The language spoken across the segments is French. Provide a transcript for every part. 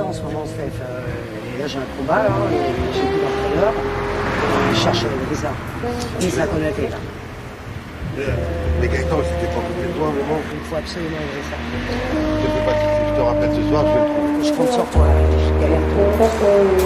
En ce moment, Steph, là j'ai un combat, là, j'ai plus d'entraîneur, je cherche les Konaté là. Les Gaëtan, c'était pas côté de toi à un moment. Il faut absolument enlever ça. Je sais pas si je te rappelle ce soir, je vais le trouver. Je compte sur toi, je galère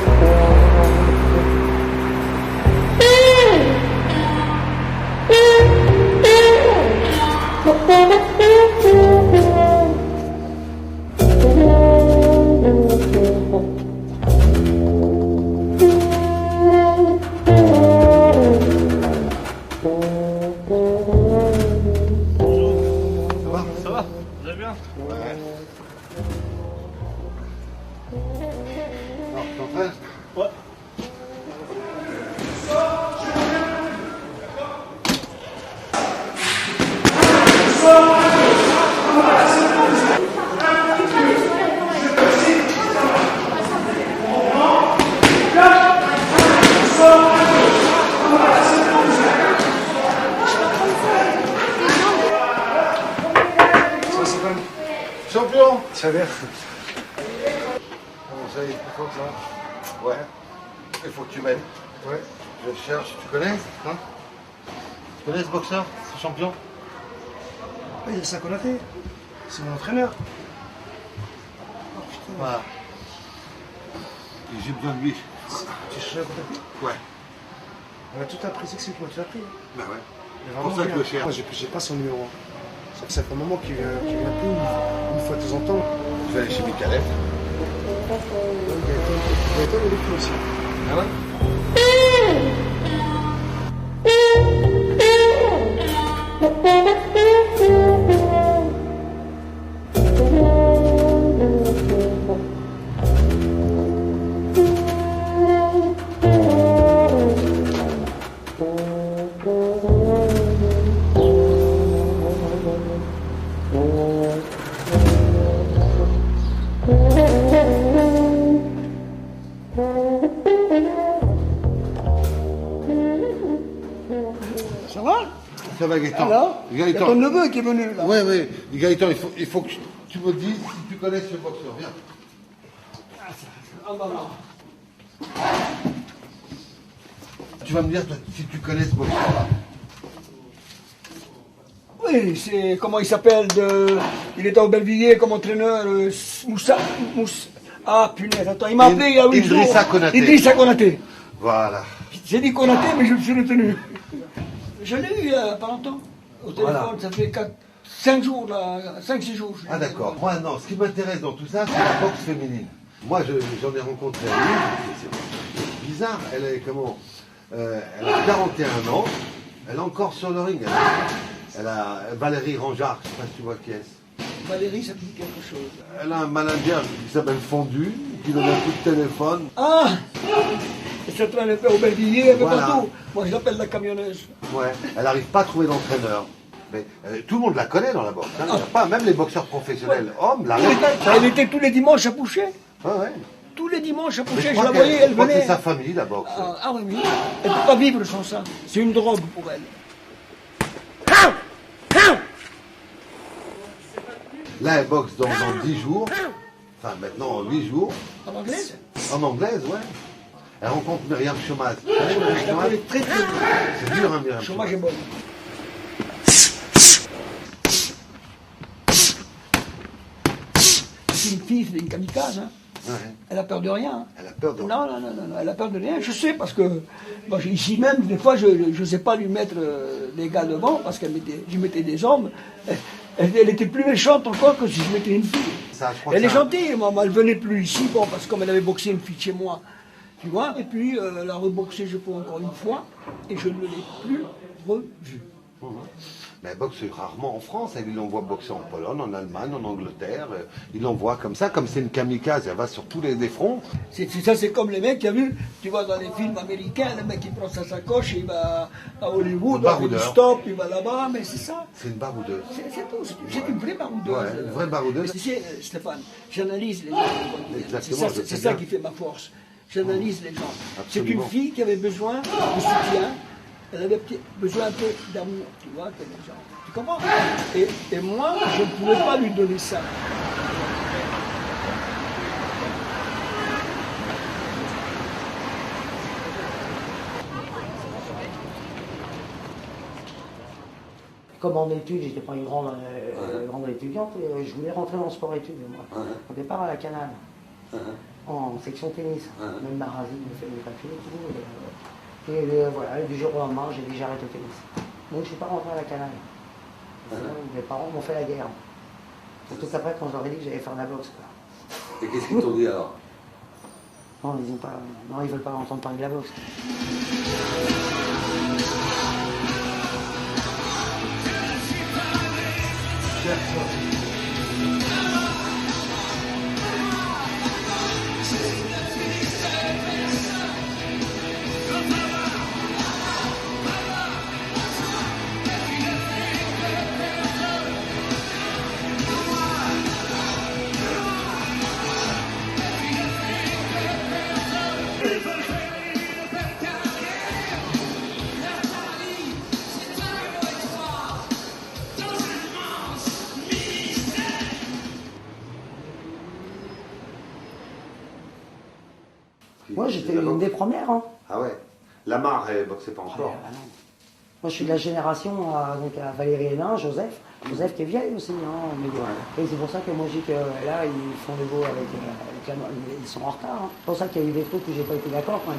Ça va? Vous allez bien? Ouais. Alors, tu t'entraînes? Ouais. Champion! Ça va. Comment ça, il est plus fort que ça? Ouais. Il faut que tu m'aides. Ouais. Je cherche. Tu connais? Hein? Tu connais ce boxeur? Ce champion? Ah, il y a ça Konaté. C'est mon entraîneur. Voilà. Et j'ai besoin de lui. Tu cherches Konaté? Ouais. On a tout apprécié que c'est toi qui l'as pris. Bah ouais. Il est C'est pour vraiment ça que bien. je cherche. Moi, j'ai pas son numéro. Ça fait un moment qu'il vient plus une fois de temps en temps. Je vais aller chez Michalef. Gaëtan, il est plus aussi. Ah ouais? Ça va? Ça va, Gaëtan? Alors? Il y a ton neveu qui est venu là. Ouais, ouais. Gaëtan, il faut que tu me dises si tu connais ce boxeur. Viens. Tu vas me dire si tu connais ce boxeur-là. Oui, c'est comment il s'appelle il était au Belvilliers comme entraîneur, Moussa. Ah punaise, attends, il m'a appelé il y a 8 jours. Idrissa Konaté. Idrissa Konaté. Voilà. J'ai dit Konaté, mais je me suis retenu. Je l'ai eu il y a pas longtemps. Au téléphone, Voilà. ça fait 5 jours, là, 5-6 jours. je l'ai Ah eu. d'accord. Moi non, ce qui m'intéresse dans tout ça, c'est la boxe féminine. Moi j'en ai rencontré une, c'est bizarre, elle est comment elle a 41 ans, elle est encore sur le ring. Elle a Valérie Ranjard, je sais pas si tu vois qui est-ce. Valérie, ça me dit quelque chose. Elle a un manager qui s'appelle Fondu, qui donne un coup de téléphone. Ah, c'est en train de faire au Belvilliers, un peu Voilà. partout. Moi, je l'appelle la camionneuse. Ouais. Elle n'arrive pas à trouver d'entraîneur. Mais tout le monde la connaît dans la boxe. Hein. Il y a pas, même les boxeurs professionnels hommes la respectent. Elle était tous les dimanches à Pouchet. Ouais, ouais. Tous les dimanches à Mais Pouchet, je crois la que- voyais, elle je crois que venait. c'est sa famille la boxe. Ah oui, oui. Elle ne peut pas vivre sans ça. C'est une drogue pour elle. Là, elle boxe dans 10 jours. Enfin, maintenant, 8 jours. En anglaise? En anglaise, ouais. Elle rencontre Myriam Chomaz. Tu connais Myriam Je la Chomaz? connais très très bien. C'est dur, hein, Myriam Le chômage est Chomaz. bon. C'est une fille, c'est une kamikaze. Hein. Ouais. Elle a peur de rien. Elle a peur de... Non, elle a peur de rien. Je sais parce que moi, ici même, des fois, je ne sais pas lui mettre des gars devant parce que je mettais des hommes. Elle était plus méchante encore que si je mettais une fille. Ça, Elle est gentille, maman. Elle venait plus ici, bon, parce que comme elle avait boxé une fille de chez moi, tu vois. Et puis elle a reboxé, je crois, encore une fois, et je ne l'ai plus revue. Mais elle boxe rarement en France, ils l'envoient boxer en Pologne, en Allemagne, en Angleterre, ils l'envoient comme ça, comme c'est une kamikaze, elle va sur tous les fronts. Ça, c'est comme les mecs, tu as vu, tu vois dans les films américains, le mec il prend sa sacoche, il va à Hollywood, il fait du stop, il va là-bas, mais c'est ça. C'est une baroudeuse. C'est tout, c'est une vraie baroudeuse. Ouais, une vraie baroudeuse. Tu sais, Stéphane, j'analyse les gens. Exactement, C'est ça qui fait ma force. J'analyse les gens. C'est Absolument. une fille qui avait besoin de soutien. Elle avait besoin un peu d'amour, tu vois, que les gens. Tu comprends? Et moi, je ne pouvais pas lui donner ça. Comme en études, j'étais pas une grande étudiante, et je voulais rentrer dans le sport-études, moi. Au départ à la Canale, en section tennis. Même Marazi me fait des papiers et tout. Voilà, du jour au lendemain, j'ai dit j'arrête le tennis. Donc je ne suis pas rentré à la Canale. Mes parents m'ont fait la guerre. Surtout qu'après, quand je leur ai dit que j'allais faire de la boxe. Quoi. Et qu'est-ce qu'ils t'ont dit alors? Non, ils ne veulent pas entendre parler de la boxe. Moi, j'étais une des premières. Hein. Ah ouais. Lamar, elle boxait pas encore. Moi, je suis de la génération donc à Valérie Hénin, Joseph. Joseph qui est vieille aussi. Hein, mais, et c'est pour ça que moi, je dis que là, ils font le beau ils sont en retard. Hein. C'est pour ça qu'il y a eu des trucs où j'ai pas été d'accord. Quand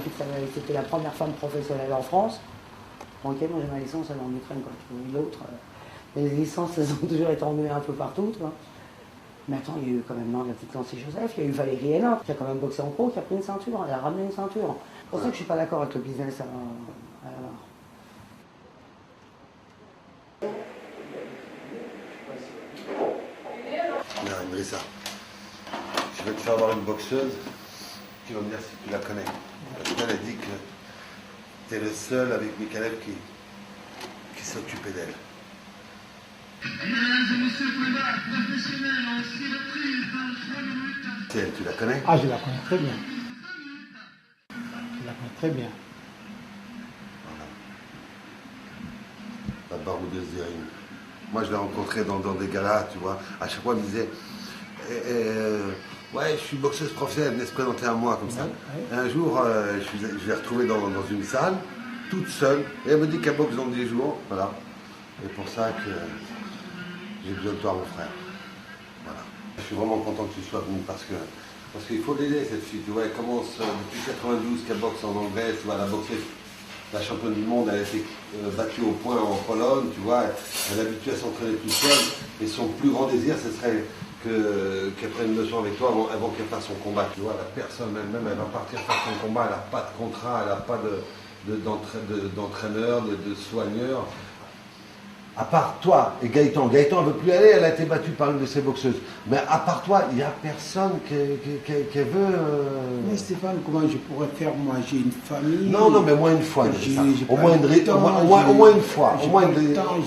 c'était la première femme professionnelle en France. Bon, ok, moi j'ai ma licence, elle est en Ukraine. L'autre, les licences, elles ont toujours été emmenées un peu partout. Tu vois. Mais attends, il y a eu quand même la petite Nancy Joseph, il y a eu Valérie Hénin, qui a quand même boxé en pro, qui a pris une ceinture, elle a ramené une ceinture. C'est pour ça que je suis pas d'accord avec le business à la barre. Non, Idrissa, je vais te faire voir une boxeuse, tu vas me dire si tu la connais. Parce qu'elle a dit que tu es le seul avec Mikalev qui s'occupait d'elle. C'est elle, tu la connais? Ah, je la connais très bien. Je la connais très bien. La baroudeuse d'Irine. Moi, je l'ai rencontrée dans des galas, tu vois. À chaque fois, elle me disait ouais, je suis boxeuse professionnelle, venez se présenter à moi, comme ça. Et un jour, je l'ai retrouvée dans une salle, toute seule, et elle me dit qu'elle boxe dans 10 jours. Voilà. Et pour ça que j'ai besoin de toi, mon frère. Voilà. Je suis vraiment content que tu sois venu parce qu'il faut l'aider, cette fille. Tu vois, elle commence depuis 92 qu'elle boxe en anglais, tu vois, elle a boxé. La championne du monde, elle a été battue au point en Pologne, tu vois, elle est habituée à s'entraîner toute seule, et son plus grand désir, ce serait qu'elle prenne une leçon avec toi avant qu'elle fasse son combat. Tu vois, la personne elle-même, elle va partir faire son combat, elle n'a pas de contrat, elle n'a pas d'entraîneur, de soigneur. À part toi et Gaëtan. Gaëtan, elle ne veut plus aller, elle a été battue par une de ses boxeuses. Mais à part toi, il n'y a personne qui veut... Mais Stéphane, comment je pourrais faire? Moi, j'ai une famille. Non, mais au moins une fois. Au moins une fois.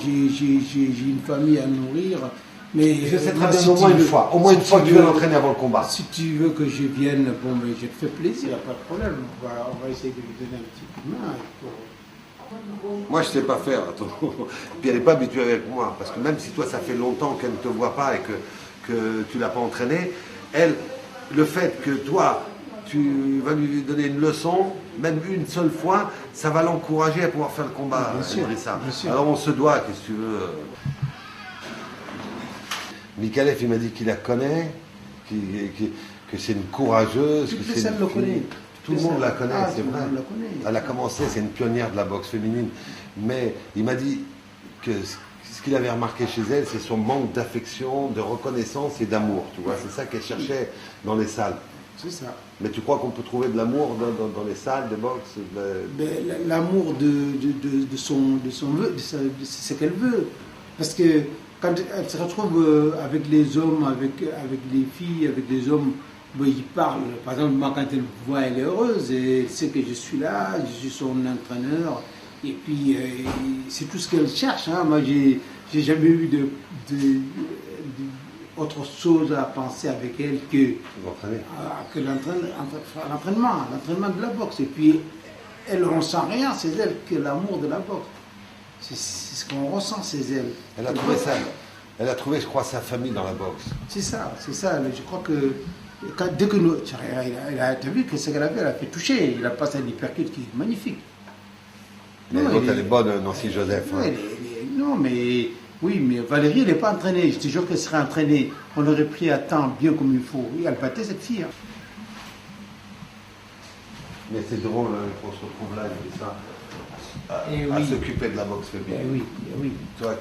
J'ai une famille à nourrir. Mais je sais très bien, au moins une fois. Au moins une fois que tu veux l'entraîner avant le combat. Si tu veux que je vienne, bon, mais je te fais plaisir, il n'y a pas de problème. On va essayer de lui donner un petit coup de main. Moi, je ne sais pas faire. Attends. Puis elle n'est pas habituée avec moi. Parce que même si toi, ça fait longtemps qu'elle ne te voit pas et que tu ne l'as pas entraînée, elle, le fait que toi, tu vas lui donner une leçon, même une seule fois, ça va l'encourager à pouvoir faire le combat. Bien sûr. Alors on se doit, qu'est-ce que tu veux. Mikalev, il m'a dit qu'il la connaît, que c'est une courageuse. Toutes que les c'est salles une le fille. connaissent. Tout le monde la connaît, Ah, c'est tout le vrai. monde la connaît. Elle a commencé, c'est une pionnière de la boxe féminine. Mais il m'a dit que ce qu'il avait remarqué chez elle, c'est son manque d'affection, de reconnaissance et d'amour. Tu vois, c'est ça qu'elle cherchait dans les salles. C'est ça. Mais tu crois qu'on peut trouver de l'amour dans les salles de boxe L'amour de son vœu, de ce qu'elle veut. Parce que quand elle se retrouve avec les hommes, avec les filles, avec les hommes, bon, ils parlent. Par exemple, moi, quand elle me voit, elle est heureuse, et elle sait que je suis là, je suis son entraîneur. Et puis, c'est tout ce qu'elle cherche. Hein. Moi, j'ai jamais eu autre chose à penser avec elle que l'entraînement de la boxe. Et puis, elle ne ressent rien, c'est elle que l'amour de la boxe. C'est ce qu'on ressent, c'est elle. Elle a trouvé ça. Elle a trouvé, je crois, sa famille dans la boxe. C'est ça, c'est ça. Je crois que dès que nous... Tu as vu que ce qu'elle avait, elle a fait toucher. Il a passé un hypercute qui est magnifique. Mais l'autre, elle est bonne, Nancy Joseph. Ouais, non, mais... Oui, mais Valérie, elle n'est pas entraînée. Je te jure qu'elle serait entraînée. On l'aurait pris à temps, bien comme il faut. Et elle battait cette fille. Hein. Mais c'est drôle qu'on se retrouve là, et ça, à s'occuper de la boxe féminine. Oui. Toi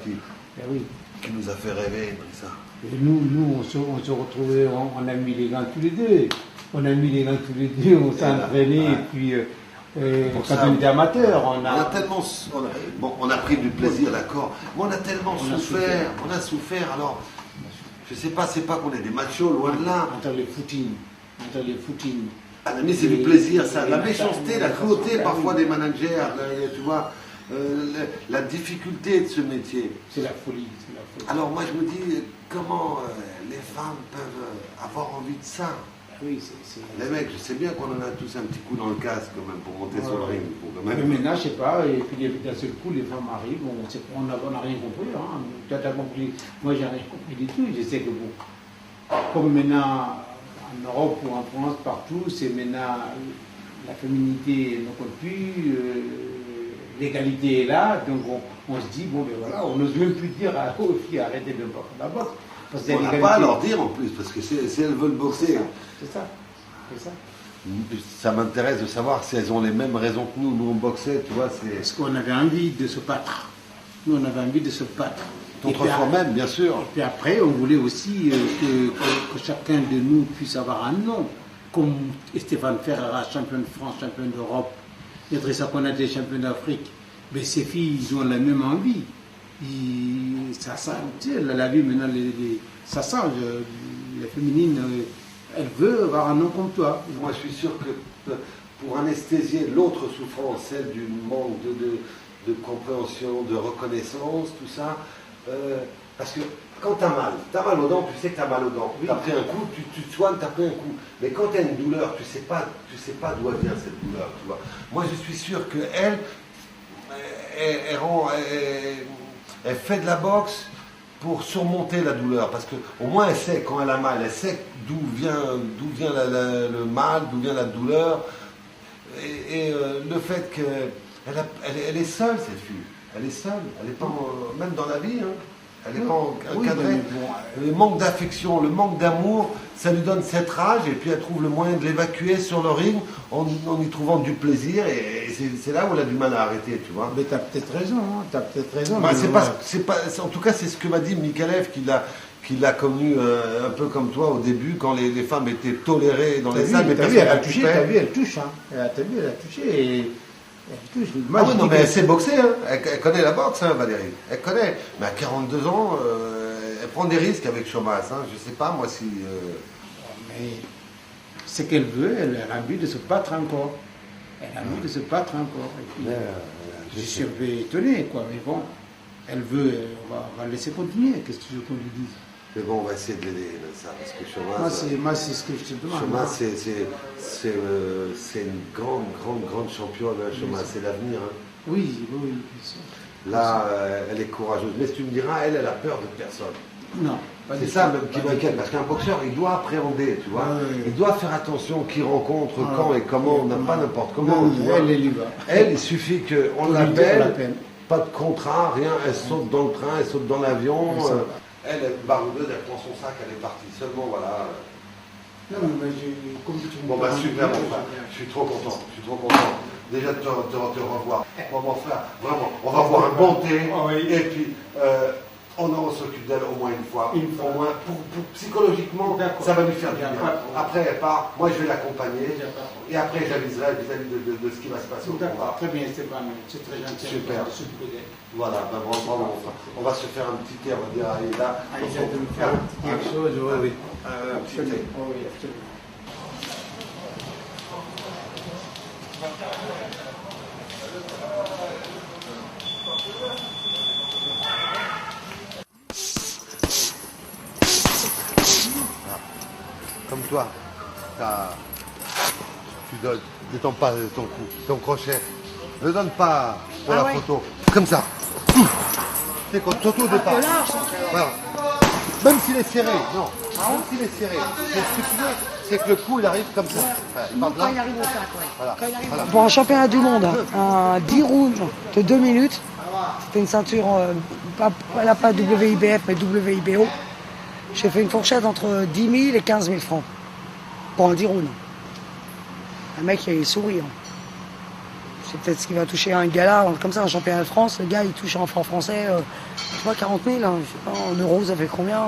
Oui. qui nous a fait rêver, ça. Et nous on se retrouvait, on a mis les gants tous les deux. On s'est entraînés, et puis... quand on était amateur, on a pris du plaisir, d'accord, mais on a tellement souffert, alors, je sais pas, c'est pas qu'on est des machos, loin de là. Entre les footings. Mais c'est du plaisir, ça, la méchanceté, la cruauté parfois des managers, tu vois, la difficulté de ce métier. C'est la folie. Alors moi je me dis, comment les femmes peuvent avoir envie de ça? Oui, les mecs, je sais bien qu'on en a tous un petit coup dans le casque quand même pour monter sur le ring. Mais maintenant, je sais pas, et puis d'un seul coup, les femmes arrivent, on n'a rien compris. Hein. Toi, tu as compris, moi, j'ai rien compris du tout. Je sais que comme maintenant, en Europe ou en France, partout, c'est maintenant la féminité ne compte plus, l'égalité est là, donc on se dit, bon, ben voilà, on n'ose même plus dire aux filles, arrêtez de boxer la boxe. On n'a pas à leur dire en plus, parce que si elles veulent boxer. C'est ça. Ça m'intéresse de savoir si elles ont les mêmes raisons que nous. Nous, on boxait, tu vois. Parce qu'on avait envie de se battre. Nous, on avait envie de se battre. Contre soi-même, bien sûr. Et puis après, on voulait aussi que chacun de nous puisse avoir un nom. Comme Stéphane Ferreira, champion de France, champion d'Europe, Idrissa Konaté, champion d'Afrique. Mais ces filles, ils ont la même envie. Ça sent, tu sais, la vie maintenant, ça sent, la féminine, elle veut avoir un nom comme toi. Moi, je suis sûr que pour anesthésier l'autre souffrance, celle du manque de compréhension, de reconnaissance, tout ça, parce que quand tu as mal aux dents, tu sais que tu as mal aux dents. Oui. Tu as pris un coup, tu te soignes, tu as pris un coup. Mais quand tu as une douleur, tu sais pas d'où vient cette douleur. Tu vois. Moi, je suis sûr qu'elle, elle fait de la boxe pour surmonter la douleur, parce qu'au moins elle sait quand elle a mal, elle sait d'où vient le mal, d'où vient la douleur, et le fait qu'elle est seule, cette fille, elle est seule, elle n'est pas même dans la vie, hein. Elle n'est pas encadrée. Le manque d'affection, le manque d'amour, ça lui donne cette rage, et puis elle trouve le moyen de l'évacuer sur le ring en y trouvant du plaisir, et c'est là où elle a du mal à arrêter, tu vois. Mais tu as peut-être raison, Bah, en tout cas, c'est ce que m'a dit Mikalev, qu'il a connu un peu comme toi au début, quand les femmes étaient tolérées dans les salles. Mais t'as vu, elle touche, hein. T'as vu, elle a touché, et... Moi, oui, non, mais elle sait boxer, hein. Elle connaît la boxe, hein, Valérie. Elle connaît. Mais à 42 ans, elle prend des risques avec Chomas. Hein. Je sais pas, moi, si... Mais ce qu'elle veut, elle a envie de se battre encore. Elle a envie de se battre encore. Et puis, je suis un peu étonné, quoi. Mais bon, elle veut, on va laisser continuer. Qu'est-ce que tu veux qu'on lui dise? Mais bon, on va essayer de l'aider, ça, parce que Chomas... Moi, c'est ce que je te demande. Chomas, c'est une grande championne, hein, Chomas, c'est l'avenir. Hein. Oui. Là, elle est courageuse. Mais tu me diras, elle a peur de personne. Non. C'est ça même qui m'inquiète, parce qu'un boxeur, il doit appréhender, tu vois. Il doit faire attention qui rencontre, quand et comment, on n'a pas n'importe comment. Elle, il suffit qu'on l'appelle, pas de contrat, rien, elle saute dans le train, elle saute dans l'avion. Elle est baroudeuse, elle prend son sac, elle est partie. Seulement, voilà, Non, mais comme tu Bon bah super mon frère, je suis trop content, déjà de te revoir. Bon mon frère, vraiment, on va boire un bon thé, et puis on s'occupe d'elle au moins une fois. Au moins, pour psychologiquement, ça va lui faire du bien. Après elle part, moi je vais l'accompagner, et après j'aviserai vis-à-vis de ce qui va se passer au combat. Très bien Stéphane, c'est très gentil. Super. Voilà, ben vraiment mon frère. On va se faire un petit thé, on va dire à Aïda. Aïda de me faire quelque chose, oui. Un petit thé. Oui, absolument. Comme toi, tu donnes, ne tends pas ton cou, ton crochet. Ne donne pas pour la photo. Comme ça. C'est comme Toto au départ. Voilà. Même s'il est serré, non. Même s'il est serré. Mais ce que tu veux, c'est que le coup il arrive comme ça. Quand il arrive au sac, ouais. Voilà. Voilà. Pour un championnat du monde, un 10 rounds de 2 minutes, c'était une ceinture, elle n'a pas WIBF mais WIBO. J'ai fait une fourchette entre 10 000 et 15 000 francs pour un 10 rounds. Un mec, il sourit. Hein. C'est peut-être ce qui va toucher un gala, comme ça, un championnat de France. Le gars, il touche en francs français, je sais pas, 40 000. Hein, je sais pas, en euros, ça fait combien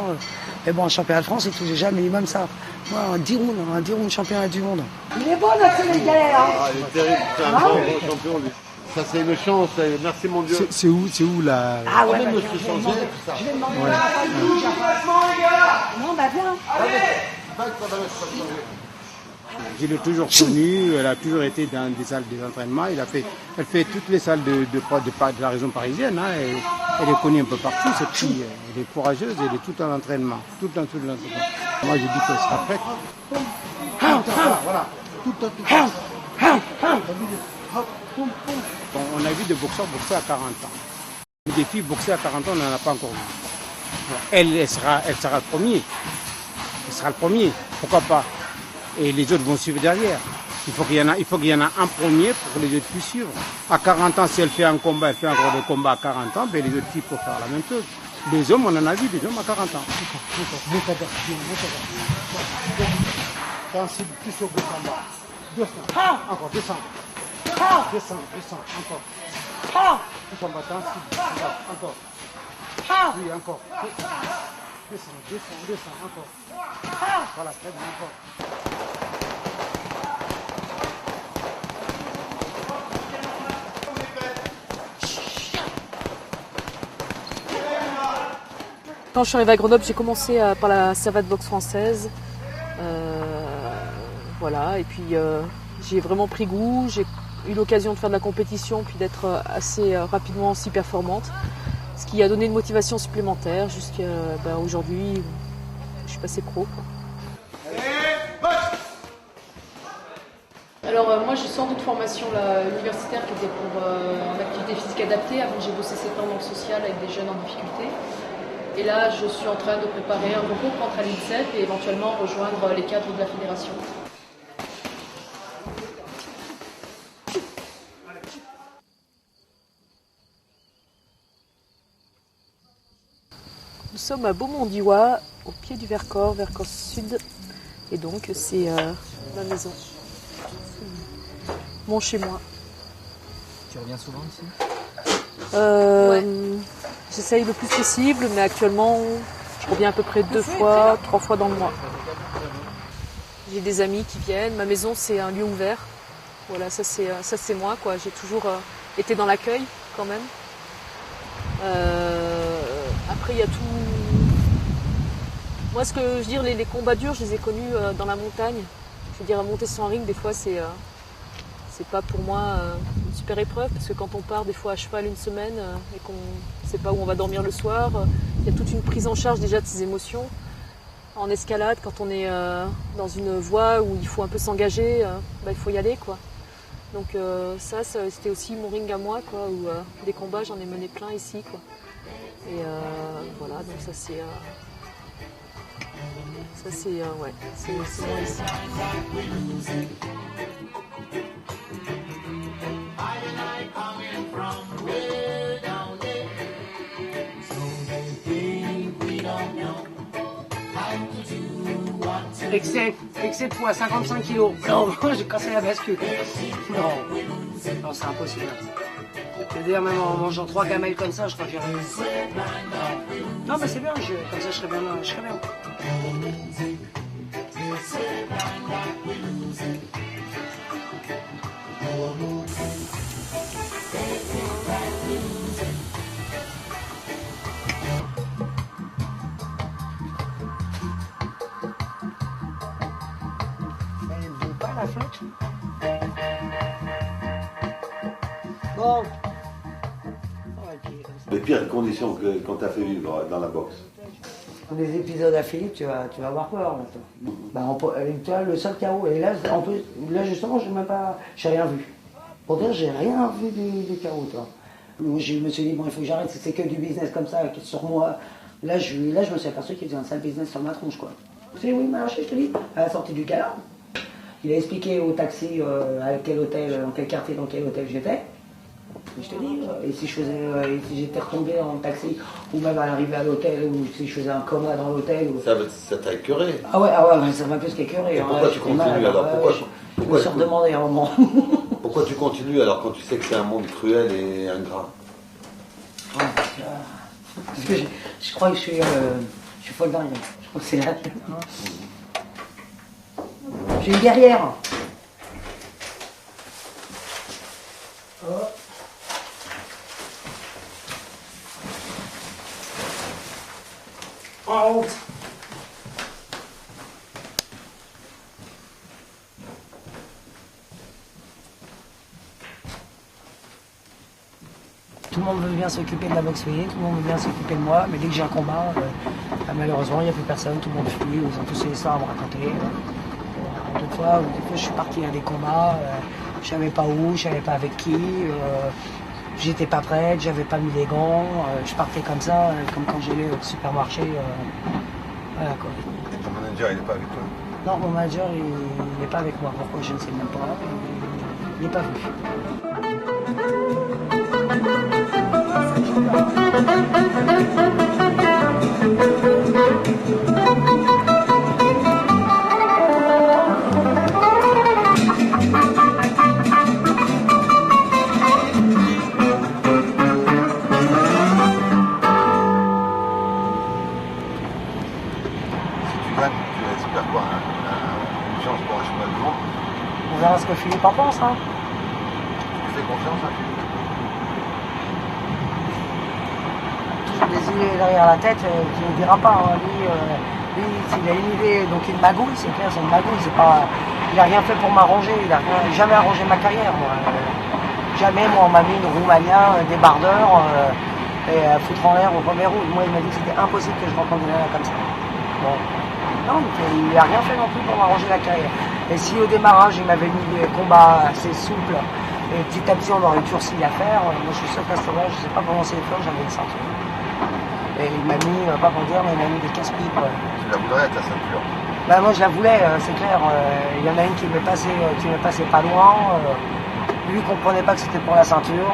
Mais bon, un championnat de France, il touche déjà minimum ça. Moi, un 10 rounds championnat du monde. Il est bon, notre Sénégalais, hein. Ah, il est terrible, c'est un grand champion, lui. Ça, c'est une chance, merci mon Dieu. C'est où la... Ah ouais, Même bah, se changer, tout ça. je vais demander à la famille, non, bah viens. Je l'ai toujours connue, elle a toujours été dans des salles d'entraînement. Elle fait toutes les salles de la région parisienne. Hein, elle est connue un peu partout, cette fille. Elle est courageuse, elle est tout en entraînement. Tout le temps. Moi, je dis qu'elle sera prête. Voilà. Tout le temps. On a vu des boxeurs boxer à 40 ans. Mais des filles boxer à 40 ans, on n'en a pas encore vu. Elle sera le premier. Elle sera le premier. Pourquoi pas? Et les autres vont suivre derrière. Il faut qu'il y en a un premier pour que les autres puissent suivre. À 40 ans, si elle fait un combat, elle fait encore des combats à 40 ans, ben les autres filles peuvent faire la même chose. Les hommes, on en a vu des hommes à 40 ans. Sensible, plus au bout en bas. 200. Encore 200. 200, encore. Plus en bas, sensible. Encore. Oui, encore. 200, encore. Voilà, très bien, encore. Quand je suis arrivée à Grenoble, j'ai commencé par la savate boxe française. Voilà, et puis j'ai vraiment pris goût. J'ai eu l'occasion de faire de la compétition, puis d'être assez rapidement aussi performante. Ce qui a donné une motivation supplémentaire jusqu'à aujourd'hui, je suis passée pro. Quoi. Alors moi je sors d'une formation universitaire qui était pour en activité physique adaptée. Avant j'ai bossé 7 ans dans le social avec des jeunes en difficulté. Et là je suis en train de préparer un concours pour entrer à l'INSEP et éventuellement rejoindre les cadres de la fédération. Nous sommes à Beaumont-d'Ivoire, au pied du Vercors Sud. Et donc c'est ma maison. Mon chez moi. Tu reviens souvent ici ? J'essaye le plus possible, mais actuellement, je reviens à peu près 2 fois, 3 fois dans le mois. J'ai des amis qui viennent. Ma maison, c'est un lieu ouvert. Voilà, ça c'est moi, quoi. J'ai toujours été dans l'accueil, quand même. Après, il y a tout... Moi, ce que je veux dire, les combats durs, je les ai connus dans la montagne. Je veux dire, monter sur un ring, des fois, c'est pas pour moi une super épreuve, parce que quand on part des fois à cheval une semaine et qu'on ne sait pas où on va dormir le soir, il y a toute une prise en charge déjà de ses émotions. En escalade, quand on est dans une voie où il faut un peu s'engager, il faut y aller, quoi. Donc ça c'était aussi mon ring à moi, quoi, où des combats, j'en ai mené plein ici, quoi. Et voilà, donc ça c'est moi ici. Except excès de poids, 55 kilos. Non, j'ai cassé la bascule. Non, c'est impossible. C'est-à-dire, même en mangeant 3 gamelles comme ça, je crois que j'arrive. Non, mais c'est bien, comme ça, je serais bien. Pas la flotte. Bon. Les pires conditions que quand tu as fait vivre dans la boxe. Des épisodes à Philippe, tu vas avoir peur. Tu vois, le seul chaos. Et là, en plus, là justement, j'ai rien vu. Pour dire, j'ai rien vu du chaos, toi. Je me suis dit, bon, il faut que j'arrête, c'est que du business comme ça, sur moi. Là, je me suis aperçu qu'il faisait un sale business sur ma tronche, quoi. Tu sais, oui, je te dis, à la sortie du gala, il a expliqué au taxi à quel hôtel, dans quel quartier, dans quel hôtel j'étais. Je te dis, et si si j'étais retombé dans le taxi, ou même à l'arrivée à l'hôtel, ou si je faisais un coma dans l'hôtel. Ou... Ça t'a écœuré. Ah ouais, ça m'a plus qu'écœuré. Pourquoi tu continues alors? Je me suis redemandé un moment. Pourquoi tu continues alors quand tu sais que c'est un monde cruel et ingrat? Parce que je crois que je suis folle dingue. Je crois que c'est là. Je suis une guerrière. Oh. Tout le monde veut bien s'occuper de la boxe féminine, tout le monde veut bien s'occuper de moi, mais dès que j'ai un combat, malheureusement, il n'y a plus personne, tout le monde fuit, ils ont tous les histoires à me raconter. Des fois, je suis parti à des combats, je savais pas où, je savais pas avec qui, j'étais pas prête, j'avais pas mis les gants, je partais comme ça, comme quand j'allais au supermarché. Voilà quoi. Et ton manager, il n'est pas avec toi? Non, mon manager, il n'est pas avec moi. Pourquoi, je ne sais même pas. Il n'est pas venu. On verra ce que Philippe en pense. Hein. Tu fais confiance à Philippe? Toujours des idées derrière la tête qui ne dira pas. Hein. Lui, s'il a une idée, donc une magouille, c'est clair, c'est une magouille. Il n'a rien fait pour m'arranger, il n'a jamais arrangé ma carrière. Moi. Jamais, moi, on m'a mis une Roumania, un débardeur, et à foutre en l'air au premier round. Moi, il m'a dit que c'était impossible que je rencontre des nanas comme ça. Bon. Non, il n'a rien fait non plus pour m'arranger la carrière. Et si au démarrage, il m'avait mis des combats assez souples, et petit à petit, on aurait durci l'affaire, moi je suis sûr qu'à ce moment-là, je ne sais pas comment c'est fait, j'avais une ceinture. Et il m'a mis, pas pour dire, mais il m'a mis des casse-pipes. Tu la voudrais, ta ceinture? Bah, moi, je la voulais, c'est clair. Il y en a une qui me passait pas loin. Lui, il comprenait pas que c'était pour la ceinture.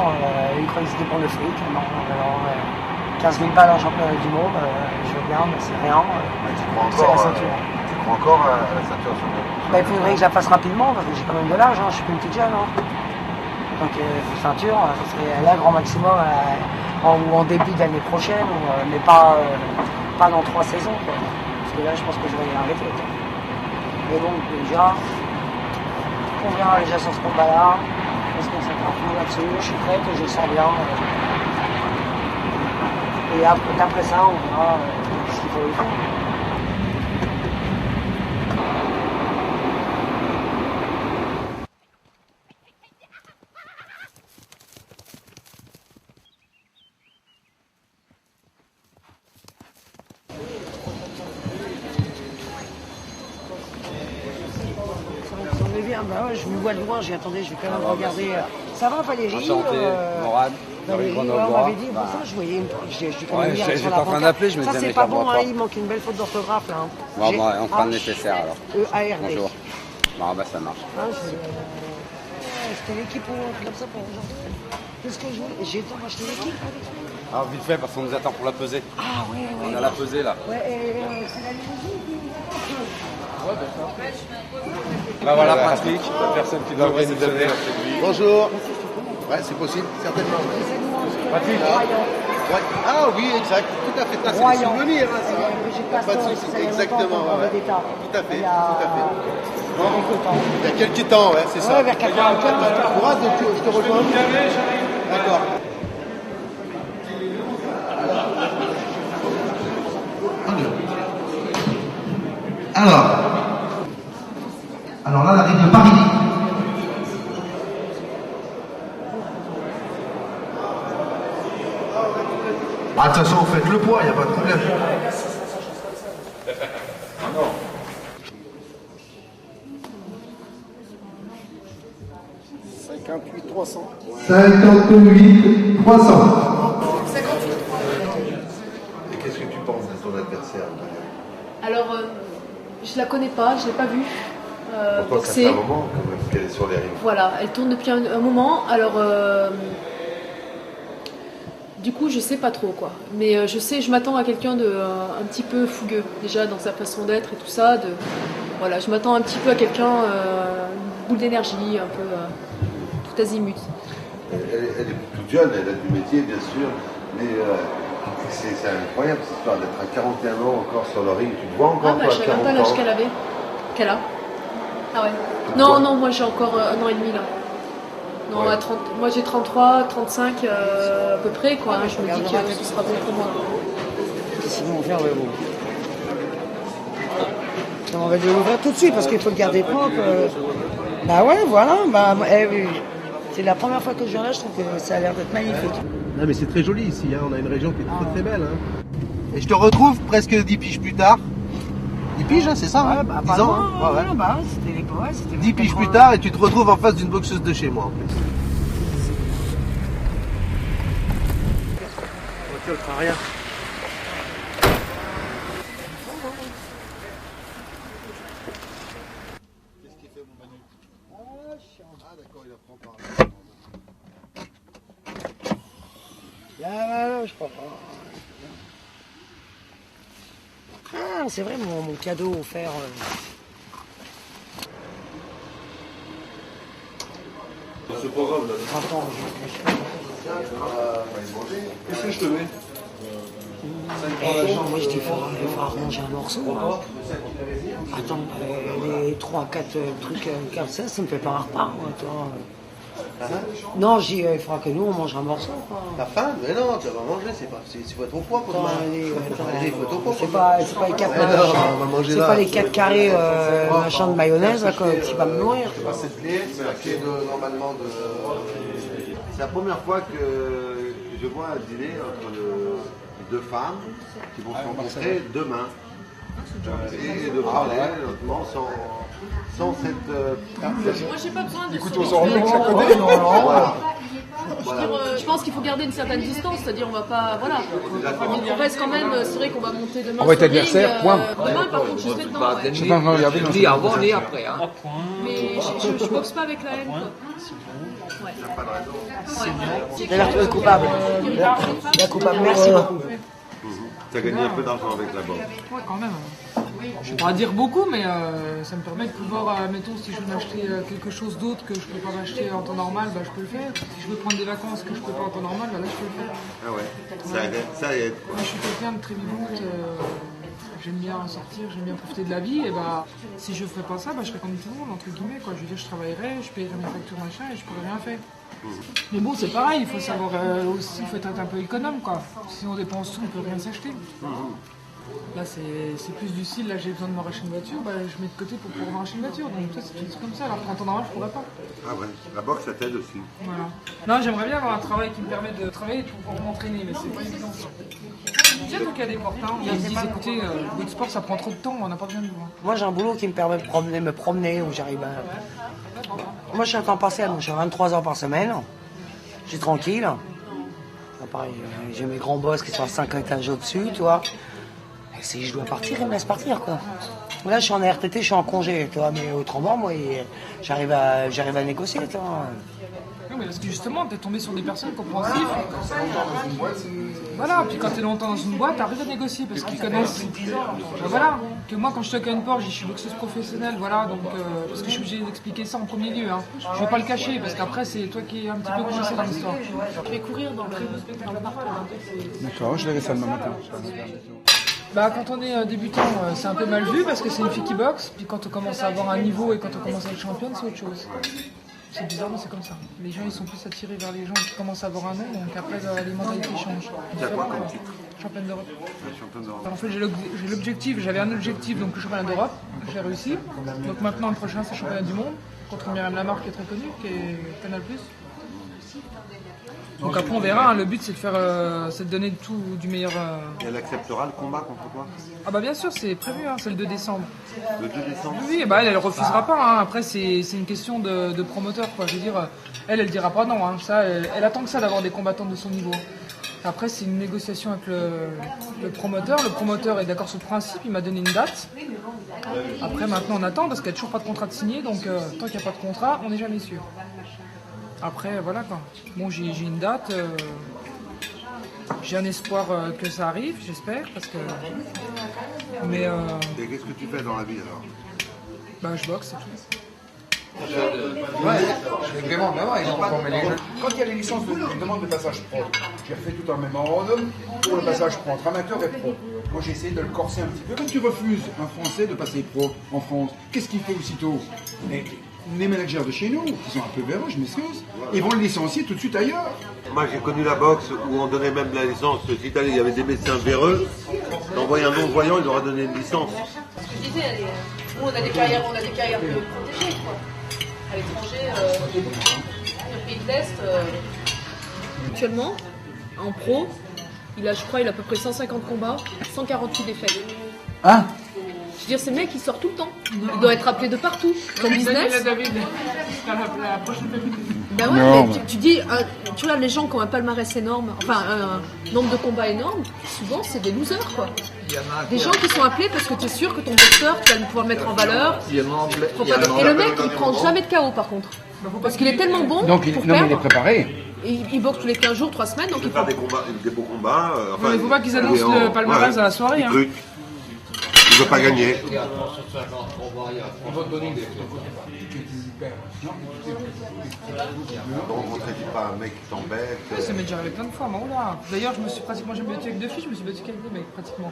Il croyait que c'était pour le fric. Non, 15 000 balles en championnat du monde, je veux bien, mais c'est rien. C'est la ceinture. Tu crois encore à la ceinture sur le... Bah, il faudrait que je la fasse rapidement, parce que j'ai quand même de l'âge, hein, je suis plus une petite jeune. Hein. Donc, ceinture, ça serait là, grand maximum, en début d'année prochaine, mais pas dans 3 saisons. Quoi. Parce que là, je pense que je vais y arrêter. Quoi. Mais donc, déjà, on verra déjà sur ce combat-là. On se concentre un peu là-dessus. Je suis prêt, que je le sens bien. Et après ça, on verra ce qu'il faut y faire. Bah ouais, je me vois de loin, j'ai attendu, je vais quand même regarder. Ça va Valérie? Enchanté, Morad. Valérie, on m'avait dit, pour ça je voyais, j'ai quand même j'étais en train d'appeler, je me disais, ça c'est pas bon, hein, il manque une belle faute d'orthographe là. Hein. Bon, moi, on fera le nécessaire alors. E-A-R-D. Bonjour. Bon, bah ça marche. C'était l'équipe comme ça pour aujourd'hui. Qu'est-ce que je voulais? J'ai le temps d'acheter l'équipe. Alors vite fait, parce qu'on nous attend pour la pesée. Ah ouais, ouais. On a la pesée là. Ouais, c'est la limousine. Bah voilà, Patrick, la personne qui doit réceptionner. Bonjour. Ouais, c'est possible, certainement. Patrick. Ouais. Ah oui, exact. Tout à fait. Ça, c'est des souvenirs. Hein, pas de souci. Exactement. Ouais. Tout à fait. Tout à fait. Il y a quelques temps, ouais, c'est ça. Ouais, vers 95. Je te rejoins. D'accord. Alors là, la règle de Paris. Ah, de toute façon, vous faites le poids, il n'y a pas de problème. $58 300. 58 300. Et qu'est-ce que tu penses de ton adversaire? Alors, je la connais pas, je l'ai pas vue. Pourquoi ça fait un moment quand même qu'elle est sur les rings? Voilà, elle tourne depuis un moment. Alors, du coup, je sais pas trop quoi. Mais je m'attends à quelqu'un de un petit peu fougueux déjà dans sa façon d'être et tout ça. Voilà, je m'attends un petit peu à quelqu'un, une boule d'énergie, un peu tout azimut. Elle est toute jeune, elle a du métier bien sûr, mais c'est incroyable cette histoire d'être à 41 ans encore sur le ring. Tu te vois encore toi, à 40 ans? Je savais pas l'âge qu'elle avait. Qu'elle a. Ah ouais. Non, moi j'ai encore 1 an et demi là. Non, ouais. Moi j'ai 33, 35 à peu près quoi. Hein, je me dis que ce sera bon pour moi. Qu'est-ce qu'ils vont faire, ouais, bon. On va l'ouvrir tout de suite parce qu'il faut le garder propre. Bah ouais, voilà. Oui. C'est la première fois que je viens là, je trouve que ça a l'air d'être magnifique. Non, mais c'est très joli ici, hein. On a une région qui est très très belle. Hein. Et je te retrouve presque 10 piges plus tard. 10 piges, hein, c'est ça, Ouais, hein, bah, 10 ans, hein. ouais, c'était les poètes. 10 piges plus tard et tu te retrouves en face d'une boxeuse de chez moi en plus. Voiture, elle fera rien. Qu'est-ce qu'il fait mon Manu? Ah d'accord, il apprend par là. Là, je crois pas. Ah, c'est vrai, mon cadeau offert. Ce programme là. Attends, Qu'est-ce que je te mets? moi je dis, il faudra manger un morceau. Hein. Attends, les 3-4 trucs comme ça me fait pas un repas. Moi, toi. Non, il faudra que nous on mange un morceau. Quoi. T'as faim? Mais non, tu vas manger, c'est pas trop poids pour toi. C'est pas les 4 c'est pas les 4 carrés machin de mayonnaise là, qui va me nourrir. Cette clé, c'est la clé normalement de. C'est la première fois que je vois un dîner entre deux femmes qui vont se rencontrer demain. Et de parler lentement sans cette. Moi j'ai pas besoin de. Écoute, on s'en rend compte chaque côté. Je pense qu'il faut garder une certaine distance, c'est-à-dire on va pas. Voilà. On reste quand même, c'est vrai qu'on va monter demain. On va être sur le ring, adversaire, point. Demain par contre je serai dedans. Ouais. Je sais pas, regardez, Ni avant ni après. Hein. Mais je boxe pas avec la haine. Quoi. Ouais. Il a l'air trouvé coupable. Il est coupable, merci beaucoup. Tu as gagné un peu d'argent avec la boxe. Ouais, quand même. Je ne vais pas dire beaucoup, mais ça me permet de pouvoir, mettons, si je veux m'acheter quelque chose d'autre que je ne peux pas m'acheter en temps normal, bah, je peux le faire. Si je veux prendre des vacances que je ne peux pas en temps normal, bah, là, je peux le faire. Ah ouais, ça aide. Quoi. Moi, je suis quelqu'un de très vivante, j'aime bien sortir, j'aime bien profiter de la vie, et bah, si je ne ferais pas ça, bah, je serais comme tout le monde, entre guillemets. Quoi. Je veux dire, je travaillerais, je payerais mes factures, machin, et je pourrais rien faire. Mais bon, c'est pareil, il faut savoir aussi, il faut être un peu économe, quoi. Si on dépense tout, on ne peut rien s'acheter. Là, c'est plus du style, là, j'ai besoin de me racheter une voiture, bah, je mets de côté pour pouvoir m'acheter une voiture. Donc, toi, c'est comme ça, alors qu'en temps normal, je pourrais pas. Ah ouais, la boxe, ça t'aide aussi. Voilà. Non, j'aimerais bien avoir un travail qui me permette de travailler pour m'entraîner, mais c'est pas évident. Tu sais, donc il y a des portes, hein, ils se disent, écoutez, votre sport, ça prend trop de temps, on n'a pas besoin de vous. Moi, j'ai un boulot qui me permet de me promener, où j'arrive à. Moi, je suis à temps partiel, je suis à 23 heures par semaine. Je suis tranquille. Pareil, j'ai mes grands boss qui sont à 5 étages au-dessus, tu vois. Et si je dois partir, ils me laissent partir, quoi. Là, je suis en RTT, je suis en congé, toi, mais autrement, moi, j'arrive à négocier, toi. Non, mais parce que justement, t'es tombé sur des personnes compréhensives. Voilà, puis quand t'es longtemps dans une boîte, t'arrives à négocier parce qu'ils connaissent. Voilà, que moi, quand je toque à une porte, je suis boxeuse professionnelle, voilà, donc parce que je suis obligé d'expliquer ça en premier lieu. Hein. Je vais pas le cacher parce qu'après, c'est toi qui es un petit peu coincé dans l'histoire. Je vais courir dans le parc. D'accord, je verrai ça demain matin. Bah, quand on est débutant, c'est un peu mal vu parce que c'est une fille qui boxe, puis quand on commence à avoir un niveau et quand on commence à être championne, c'est autre chose. C'est bizarre, mais c'est comme ça. Les gens, ils sont plus attirés vers les gens qui commencent à avoir un nom, donc après, les mentalités changent. T'as quoi comme titre? Championne d'Europe. Championne d'Europe. En fait, j'avais un objectif, donc le championnat d'Europe, j'ai réussi. Donc maintenant, le prochain, c'est le championnat du monde, contre Myriam Lamarque, qui est très connue, qui est Canal+. Donc après, on verra, hein. Le but, c'est de faire, c'est de donner tout du meilleur. Et elle acceptera le combat contre toi? Ah bah bien sûr, c'est prévu, hein, c'est le 2 décembre. Le 2 décembre? Oui, bah elle refusera pas, hein. Après c'est une question de promoteur, quoi. Je veux dire, elle dira pas non, hein. Ça, elle attend que ça d'avoir des combattants de son niveau. Après c'est une négociation avec le promoteur est d'accord sur le principe, il m'a donné une date. Après maintenant on attend parce qu'il n'y a toujours pas de contrat de signé, donc tant qu'il n'y a pas de contrat, on n'est jamais sûr. Après voilà quoi. Bon j'ai une date, j'ai un espoir que ça arrive, j'espère, parce que... Mais Et qu'est-ce que tu fais dans la vie alors? Bah je boxe, c'est tout. Ouais, vraiment, quand il y a les licences de demande de passage pro, j'ai fait tout un mémorandum pour le passage pro entre amateur et pro. Moi j'ai essayé de le corser un petit peu. Quand tu refuses un Français de passer pro en France, qu'est-ce qu'il fait aussitôt? Les managers de chez nous, qui sont un peu véreux, je m'excuse, ils vont le licencier tout de suite ailleurs. Moi j'ai connu la boxe où on donnait même la licence. Si il y avait des médecins véreux, d'envoyer un non-voyant, il leur a donné une licence. Je disais, nous on a des carrières protégées, quoi. À l'étranger, le pays de l'Est. Actuellement, en pro, il a à peu près 150 combats, 148 défaites. Hein? Je veux dire, ces mecs, ils sortent tout le temps. Il doit être appelé de partout. Son business. La prochaine Ben ouais, non, mais tu dis, tu vois, les gens qui ont un palmarès énorme, enfin un nombre de combats énorme, souvent c'est des losers, quoi. Des gens qui sont appelés parce que tu es sûr que ton boxeur, tu vas pouvoir le mettre en valeur. Et le mec, il prend jamais de KO par contre. Parce qu'il est tellement bon. Donc il est préparé. Il boxe tous les 15 jours, 3 semaines. Donc Il peut faire des beaux combats. Il ne faut pas qu'ils annoncent le palmarès à la soirée. Hein. Il ne veut pas gagner. On va te donner des On ne traite pas un mec qui t'embête. Ça m'est déjà arrivé plein de fois, moi, là. D'ailleurs, je me suis pratiquement jamais battu avec 2 filles, je me suis battu avec des mecs, pratiquement.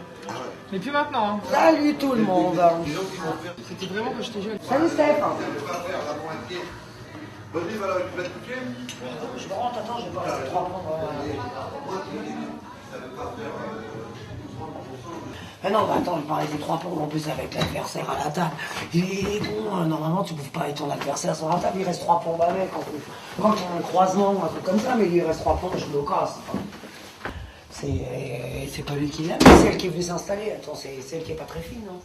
Mais plus maintenant. Hein. Salut tout le monde. C'était vraiment quand j'étais jeune. Salut Steph. Vas-y, voilà, tu vas te coucher. Je me rentre, attends, je vais pas rester 3 points. Mais non, bah attends, je parlais des 3 points en plus avec l'adversaire à la table. Il est bon, normalement tu ne peux pas avec ton adversaire sur la table, il reste 3 points avec en plus. Quand il y a un croisement ou un truc comme ça, mais il reste 3 points, je le casse. C'est pas lui qui l'aime, c'est celle qui veut s'installer. Attends, c'est celle qui est pas très fine, non?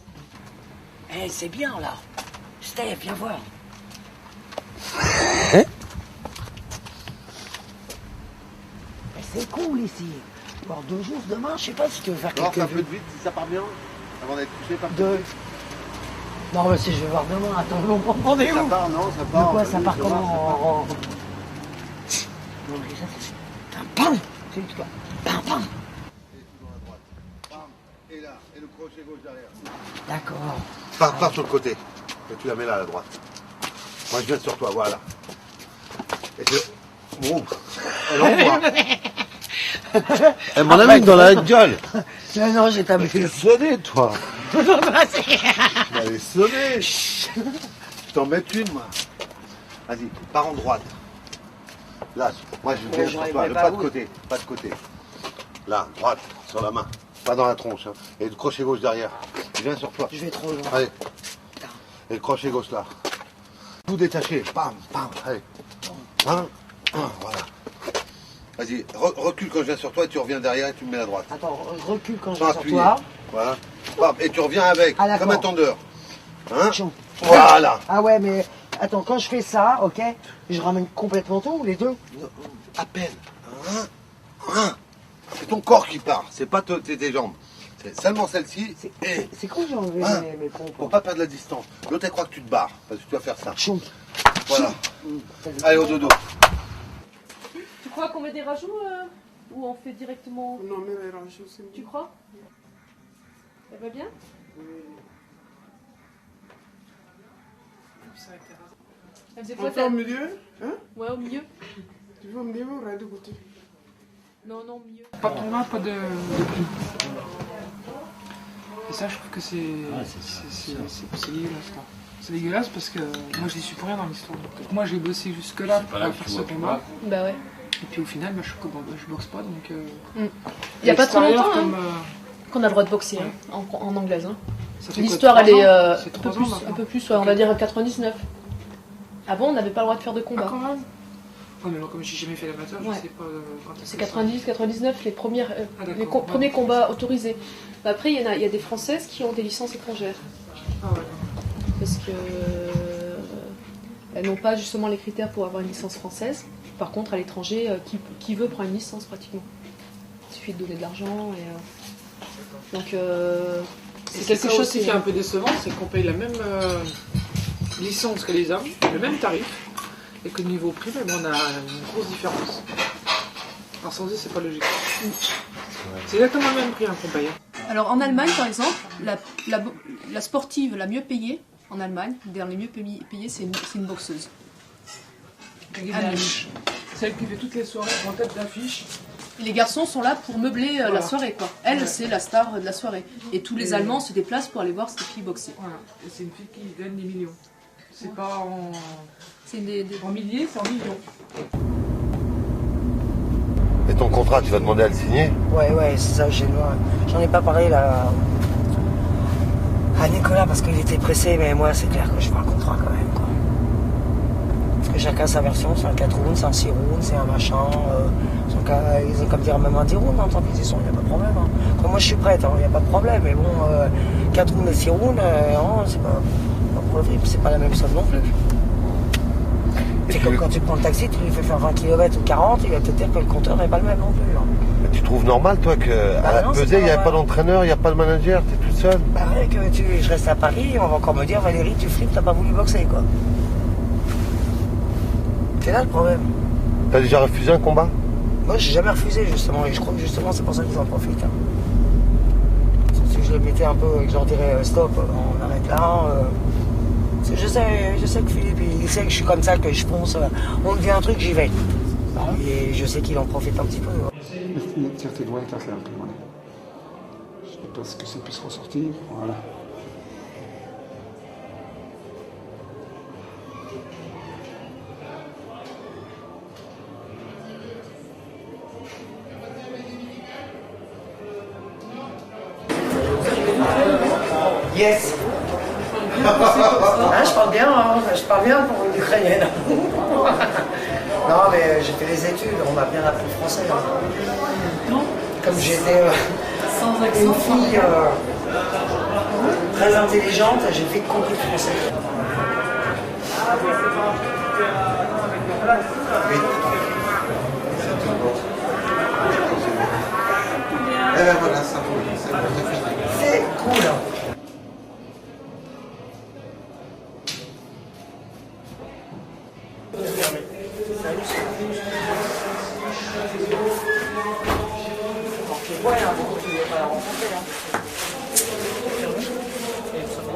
Eh, c'est bien là. Steph, viens voir. C'est cool ici. Alors 2 jours demain, je sais pas si tu veux faire quelque chose. Un peu de vite si ça part bien, avant d'être couché par Non, mais si je vais voir demain, attends, on prend rendez-vous. Ça part, non, ça part. De quoi ça part comment Non, mais ça, c'est un pain. C'est tout cas. Pain. Et là, et le crochet gauche derrière. D'accord. Pars sur le côté. Et tu la mets là, à la droite. Moi, je viens sur toi, voilà. Et tu... Bon, alors on voit. Elle m'en a mis dans la gueule. Non, j'ai tapé. Tu sonné, toi. Tu m'avais sonné. Je t'en mets une, moi. Vas-y, pars en droite. Là, moi je viens sur toi, pas de côté, pas de côté. Là, droite, sur la main. Pas dans la tronche. Hein. Et le crochet gauche derrière. Je viens sur toi. Je vais trop loin. Allez. Et le crochet gauche là. Tout détaché. Bam, bam. Allez. Hein, voilà. Vas-y, recule quand je viens sur toi et tu reviens derrière et tu me mets à droite. Attends, recule quand je viens sur toi. Voilà. Bam, et tu reviens avec, comme un tendeur. Hein? Voilà. Ah ouais, mais attends, quand je fais ça, ok, je ramène complètement tout ou les deux? À peine. C'est ton corps qui part, c'est pas tes jambes. C'est seulement celle-ci. C'est cool, j'ai enlevé mes pompes. Pour pas perdre la distance. L'autre, elle croit que tu te barres, parce que tu vas faire ça. Chou. Voilà. Allez, au dodo. Tu crois qu'on met des rajouts ou on fait directement? Non, mais les rajouts, c'est bon. Tu crois? Elle va bien? Elle faisait quoi, On fait au milieu, hein? Ouais, au milieu. Tu veux au milieu ou de côté? Non, non, au milieu. Pas de tournage, pas de pluie. Et ça, je trouve que c'est dégueulasse. C'est dégueulasse parce que moi, je n'y suis pour rien dans l'histoire. Moi, j'ai bossé jusque-là pour faire ce combat. Bah ouais. Et puis au final, je boxe pas, donc... Il n'y a pas trop longtemps qu'on a le droit de boxer en anglaise. Hein. L'histoire, elle est un peu plus, on va dire 99. Avant, on n'avait pas le droit de faire de combat. Ah, quand même. Oh, mais moi, comme j'ai jamais fait l'amateur, je sais pas... C'est 90, 99, les premiers combats autorisés. Après, il y a des Françaises qui ont des licences étrangères. Ah ouais. Parce que elles n'ont pas justement les critères pour avoir une licence française. Par contre, à l'étranger, qui veut prendre une licence pratiquement. Il suffit de donner de l'argent. Donc, c'est quelque chose qui est un peu décevant, c'est qu'on paye la même licence que les hommes, le même tarif, et que niveau prix, on a une grosse différence. Alors sans dire, c'est pas logique. C'est exactement le même prix qu'on paye. Alors en Allemagne, par exemple, la sportive la mieux payée en Allemagne, dans les mieux payées, c'est une boxeuse. Celle qui fait toutes les soirées en tête d'affiche. Les garçons sont là pour meubler la soirée, quoi. Elle, c'est la star de la soirée. Et tous les Allemands se déplacent pour aller voir cette fille boxer. Voilà. Et c'est une fille qui gagne des millions. C'est pas en... C'est en milliers, c'est en millions. Et ton contrat, tu vas demander à le signer? Ouais, c'est ça, j'en ai pas parlé là à Nicolas parce qu'il était pressé, mais moi c'est clair que je veux un contrat quand même, quoi. Parce que chacun sa version, c'est un 4 rounds, c'est un 6 rounds, c'est un machin, ils ont comme dire même un 10 rounds, tant pis, il n'y a pas de problème. Hein. Quand moi je suis prête, il n'y a pas de problème, mais bon, 4 rounds et 6 rounds, c'est pas pour le fric, c'est pas la même somme non plus. C'est comme quand tu prends le taxi, tu lui fais faire 20 km ou 40, il va te dire que le compteur n'est pas le même non plus. Hein. Mais tu trouves normal, toi, qu'à la pesée, il n'y a pas d'entraîneur, il n'y a pas de manager, tu es toute seule? Bah ouais, je reste à Paris, on va encore me dire, Valérie, tu flippes, t'as pas voulu boxer, quoi. C'est là le problème. T'as déjà refusé un combat? Moi, j'ai jamais refusé, justement, et je crois que justement, c'est pour ça qu'ils en profitent. Hein. Si je les mettais un peu, que je leur dirais, stop, on arrête là... Je sais que Philippe, il sait que je suis comme ça, que je fonce, on me dit un truc, j'y vais. Et je sais qu'il en profite un petit peu. Certaines lois étaient claires. Je sais pas ce que ça puisse ressortir. Voilà. Yes. Je parle bien, hein. Je parle bien pour une Ukrainienne. Non, mais j'ai fait des études, on m'a bien appris le français. Hein. Comme j'étais une fille très intelligente, j'ai vite compris le français. Oui. Eh ben voilà, ça c'est cool.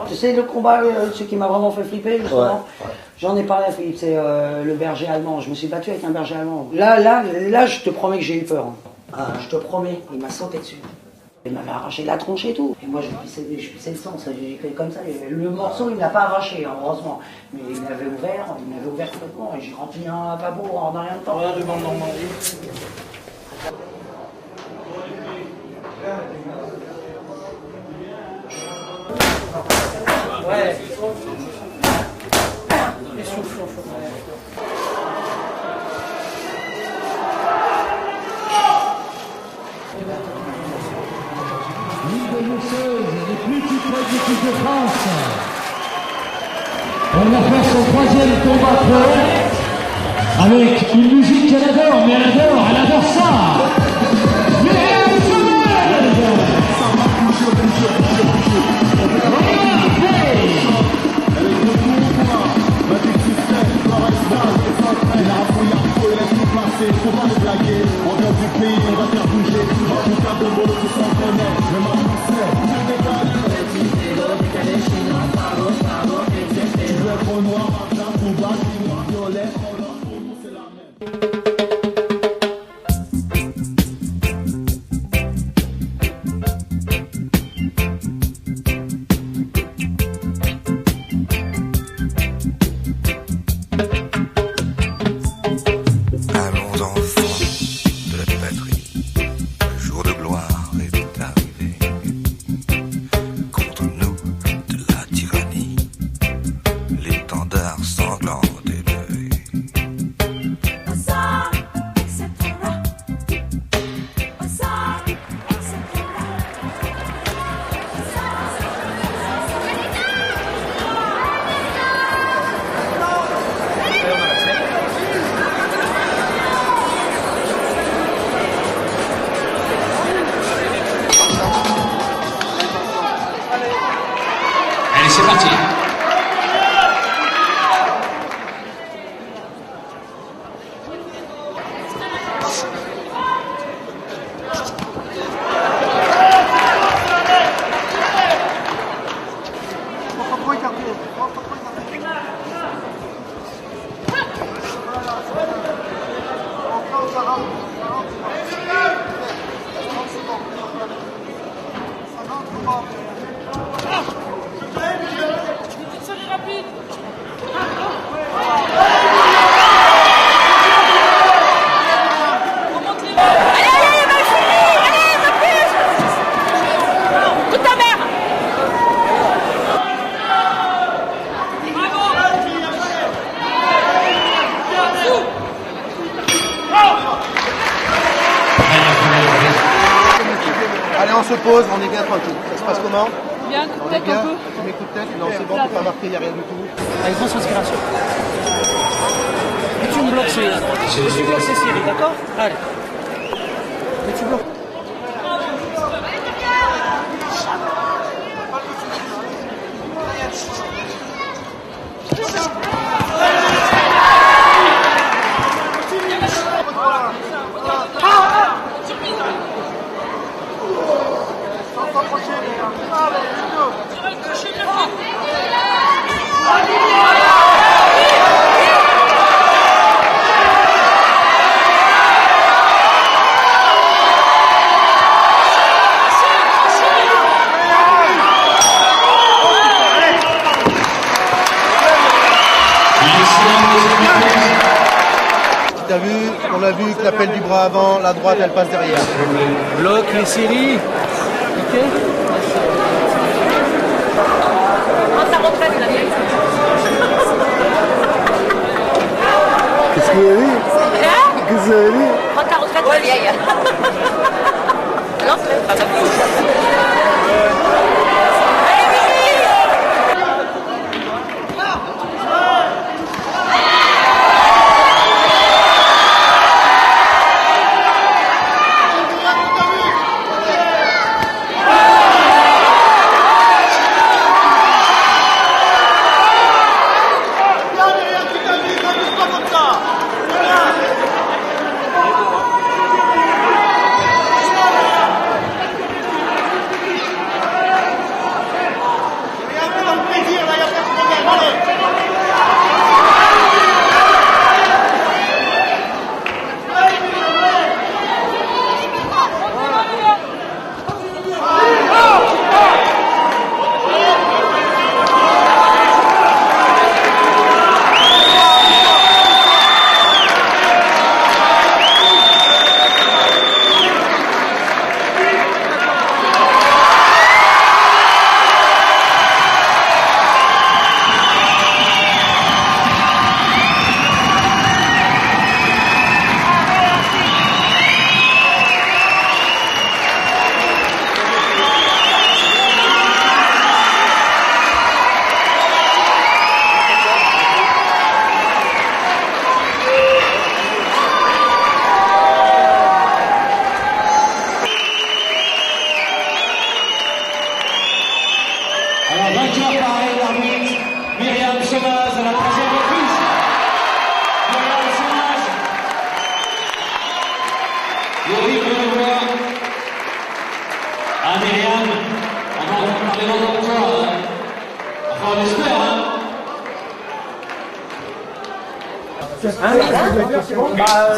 Tu sais le combat, ce qui m'a vraiment fait flipper justement, ouais. J'en ai parlé à Philippe, c'est le berger allemand. Je me suis battu avec un berger allemand. Là, je te promets que j'ai eu peur. Hein. Ah, je te promets, il m'a sauté dessus. Il m'avait arraché la tronche et tout. Et moi, je pissais le sang, j'ai fait comme ça. Le morceau, il ne l'a pas arraché, hein, heureusement. Mais il m'avait ouvert complètement. Et j'ai rempli un lavabo en rien de temps. Voilà, devant le Normandie. Ouais. Et souffle, L'une des boxeuses les plus titrées d'équipe de France. On va faire son troisième combat pro avec une musique qu'elle adore, mais elle adore ça. c'est parti. Allez, on se pose, on est bien tranquille. Ça se passe comment? Bien, on est bien. Tu mets coup de tête? Non, c'est bon, t'es pas marqué, il n'y a rien du tout. Allez, grosse inspiration. Et tu me bloques ces séries, d'accord? Allez. Et tu bloques. T'as vu, on a vu que l'appel du bras avant, la droite elle passe derrière. Bloc les séries. Ok. Ça retraite la vieille. Qu'est-ce qu'il y a eu? Qu'est-ce qu'il y a eu? Prends ta retraite la vieille. Non, c'est pas ça.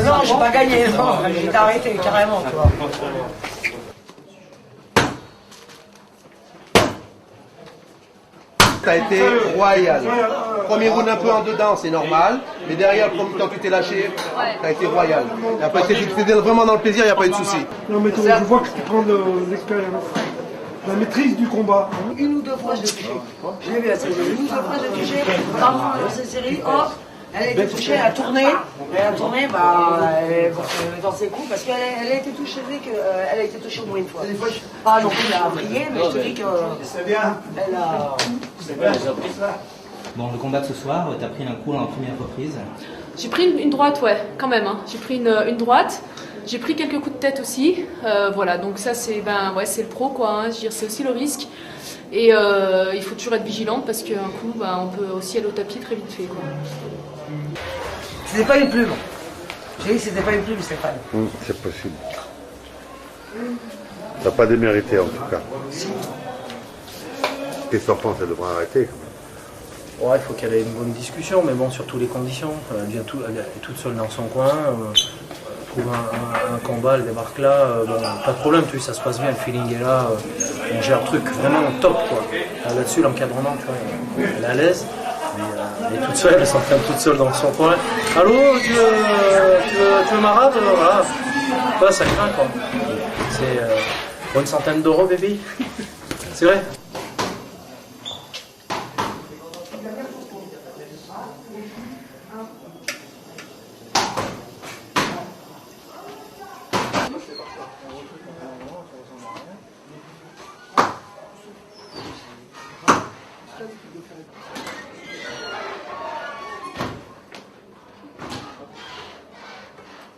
Non, j'ai pas gagné, non, j'ai arrêté carrément, tu vois. Ça a été royal. Premier round un peu en dedans, c'est normal. Mais derrière, le premier temps que tu t'es lâché, ça a été royal. Et après, t'étais vraiment dans le plaisir, il n'y a pas eu de souci. Non, mais je vois que tu prends de l'expérience. La maîtrise du combat. Une ou deux fois, je l'ai touché. Je l'ai vu à cette série. Une ou deux fois, je l'ai touché. Dans cette série, hop, elle a été touchée, elle a tourné. Elle a tourné, dans ses coups, parce qu'elle a été touchée, elle a été touchée au moins une fois. Pas non plus à briller, mais je te dis que. C'est bien. Elle a. C'est bien, j'ai appris ça. Bon, le combat de ce soir, t'as pris un coup en première reprise. J'ai pris une droite, ouais, quand même. Hein. J'ai pris une droite. J'ai pris quelques coups de tête aussi. Voilà, donc ça, c'est le pro, quoi. Hein. Je veux dire, c'est aussi le risque. Et il faut toujours être vigilant parce qu'un coup, on peut aussi aller au tapis très vite fait, quoi. C'était pas une plume. J'ai dit que c'était pas une plume, Stéphane. C'est possible. T'as pas démérité en tout cas. Qu'est-ce que t'en penses? Elle devrait arrêter. Ouais, il faut qu'elle ait une bonne discussion, mais bon, sur toutes les conditions. Elle est toute seule dans son coin. Trouve un combat, elle débarque là. Bon, pas de problème, tu sais, ça se passe bien, le feeling est là. On gère le truc vraiment top, quoi. Là-dessus, l'encadrement, tu vois, elle est à l'aise. Elle est toute seule, elle s'entraîne toute seule dans son coin. Allô, tu veux m'arabe? Voilà. Ouais, ça craint, quoi. C'est une centaine d'euros, bébé. C'est vrai.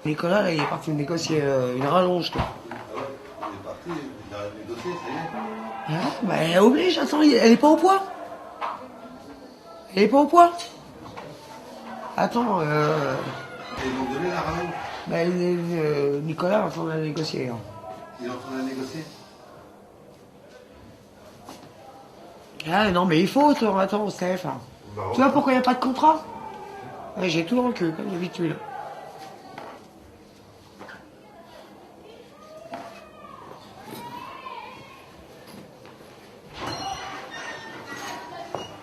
Nicolas, là, il est parti me négocier une rallonge. Toi. Il est parti, il a négocié, ça y est. Bah, elle oblige, attends, elle est pas au poids. Elle est pas au poids. Attends, Et ils m'ont donné la rallonge. Bah, Nicolas est en train de négocier. Hein. Il est en train de négocier. Ah non, mais il faut, toi, attends, Steph. Bah, tu vois pourquoi il n'y a pas de contrat? Ouais, j'ai tout dans le cul, comme d'habitude.